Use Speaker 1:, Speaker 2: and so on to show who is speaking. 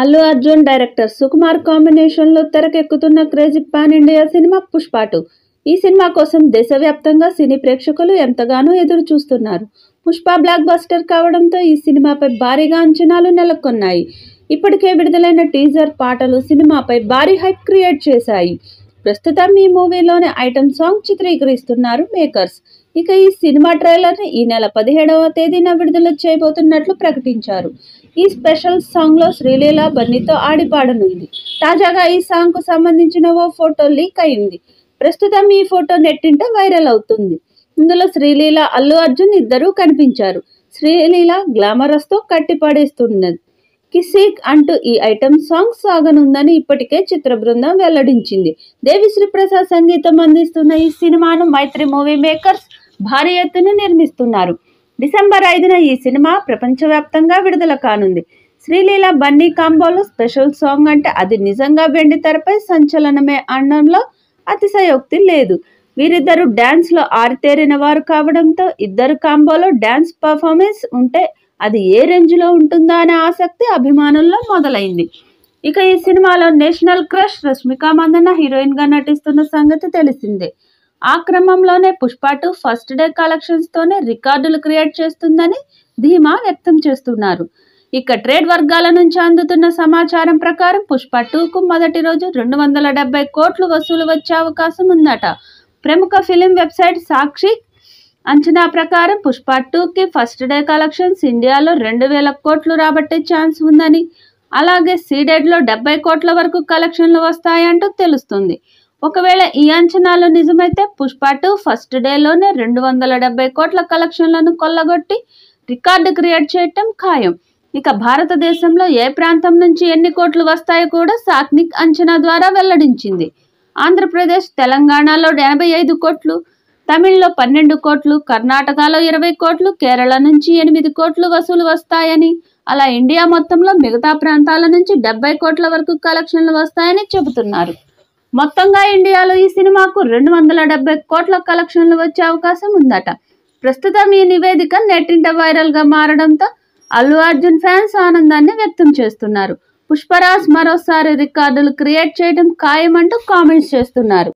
Speaker 1: Allu Arjun director Sukumar కాంబినేషన్లో తెరకెక్కుతున్న crazy pan India cinema Pushpa 2. ఈ సినిమా కోసం దేశవ్యాప్తంగా సినీ ప్రేక్షకులు ఎంతగానో ఎదురు చూస్తున్నారు. పుష్ప బ్లాక్ బస్టర్ కావడంతో ఈ సినిమాపై భారీగా అంచనాలు నెలకొన్నాయి. ఇప్పటికే విడుదలైన టీజర్ పాటలు సినిమాపై భారీ హైప్ క్రియేట్ చేశాయి. ప్రస్తుతం ఈ మూవీలోని ఐటమ్ సాంగ్ చిత్రీకరిస్తున్నారు మేకర్స్. ఇక ఈ సినిమా ట్రైలర్ని ఈ నెల 17వ తేదీన విడుదల చేయబోతున్నట్లు ప్రకటించారు. ఈ స్పెషల్ సాంగ్లో శ్రీలీల బన్నీతో ఆడిపాడనుంది. తాజాగా ఈ సాంగ్కు సంబంధించిన ఓ ఫోటో లీక్ అయింది. ప్రస్తుతం ఈ ఫోటో నెట్టింట వైరల్ అవుతుంది. ఇందులో శ్రీలీల, అల్లు అర్జున్ ఇద్దరూ కనిపించారు. శ్రీలీల గ్లామరస్తో కట్టిపడేస్తున్నది. కిసిక్ అంటూ ఈ ఐటమ్ సాంగ్ సాగనుందని ఇప్పటికే చిత్ర బృందం వెల్లడించింది. దేవిశ్రీ ప్రసాద్ సంగీతం అందిస్తున్న ఈ సినిమాను మైత్రి మూవీ మేకర్స్ భారీ ఎత్తున నిర్మిస్తున్నారు. డిసెంబర్ 5న ఈ సినిమా ప్రపంచవ్యాప్తంగా విడుదల కానుంది. శ్రీలీల బన్నీ కాంబోలో స్పెషల్ సాంగ్ అంటే అది నిజంగా వెండి తెరపై సంచలనమే అనడంలో అతిశయోక్తి లేదు. వీరిద్దరూ డ్యాన్స్లో ఆరితేరిన వారు కావడంతో ఇద్దరు కాంబోలో డ్యాన్స్ పర్ఫార్మెన్స్ ఉంటే అది ఏ రేంజ్లో ఉంటుందా అనే ఆసక్తి అభిమానుల్లో మొదలైంది. ఇక ఈ సినిమాలో నేషనల్ క్రష్ రష్మిక మందన్న హీరోయిన్గా నటిస్తున్న సంగతి తెలిసిందే. ఆ క్రమంలోనే పుష్ప 2 ఫస్ట్ డే కలెక్షన్స్తోనే రికార్డులు క్రియేట్ చేస్తుందని ధీమా వ్యక్తం చేస్తున్నారు. ఇక ట్రేడ్ వర్గాల నుంచి అందుతున్న సమాచారం ప్రకారం పుష్ప 2కు మొదటి రోజు 270 కోట్లు వసూలు వచ్చే అవకాశం ఉందట. ప్రముఖ ఫిలిం వెబ్సైట్ సాక్షి అంచనా ప్రకారం పుష్ప 2కి ఫస్ట్ డే కలెక్షన్స్ ఇండియాలో 2000 కోట్లు రాబట్టే ఛాన్స్ ఉందని, అలాగే సీడెడ్లో 70 కోట్ల వరకు కలెక్షన్లు వస్తాయంటూ తెలుస్తుంది. ఒకవేళ ఈ అంచనాలు నిజమైతే పుష్ప 2 ఫస్ట్ డేలోనే 270 కోట్ల కలెక్షన్లను కొల్లగొట్టి రికార్డు క్రియేట్ చేయటం ఖాయం. ఇక భారతదేశంలో ఏ ప్రాంతం నుంచి ఎన్ని కోట్లు వస్తాయో కూడా సాక్నిక్ అంచనా ద్వారా వెల్లడించింది. ఆంధ్రప్రదేశ్, తెలంగాణలో 85 కోట్లు, తమిళ్లో 12 కోట్లు, కర్ణాటకలో 20 కోట్లు, కేరళ నుంచి 8 కోట్లు వసూలు వస్తాయని, అలా ఇండియా మొత్తంలో మిగతా ప్రాంతాల నుంచి 70 కోట్ల వరకు కలెక్షన్లు వస్తాయని చెబుతున్నారు. మొత్తంగా ఇండియాలో ఈ సినిమాకు 270 కోట్ల కలెక్షన్లు వచ్చే అవకాశం ఉందట. ప్రస్తుతం ఈ నివేదిక నెట్టింట వైరల్గా మారడంతో అల్లు అర్జున్ ఫ్యాన్స్ ఆనందాన్ని వ్యక్తం చేస్తున్నారు. పుష్పరాజ్ మరోసారి రికార్డులు క్రియేట్ చేయడం ఖాయమంటూ కామెంట్స్ చేస్తున్నారు.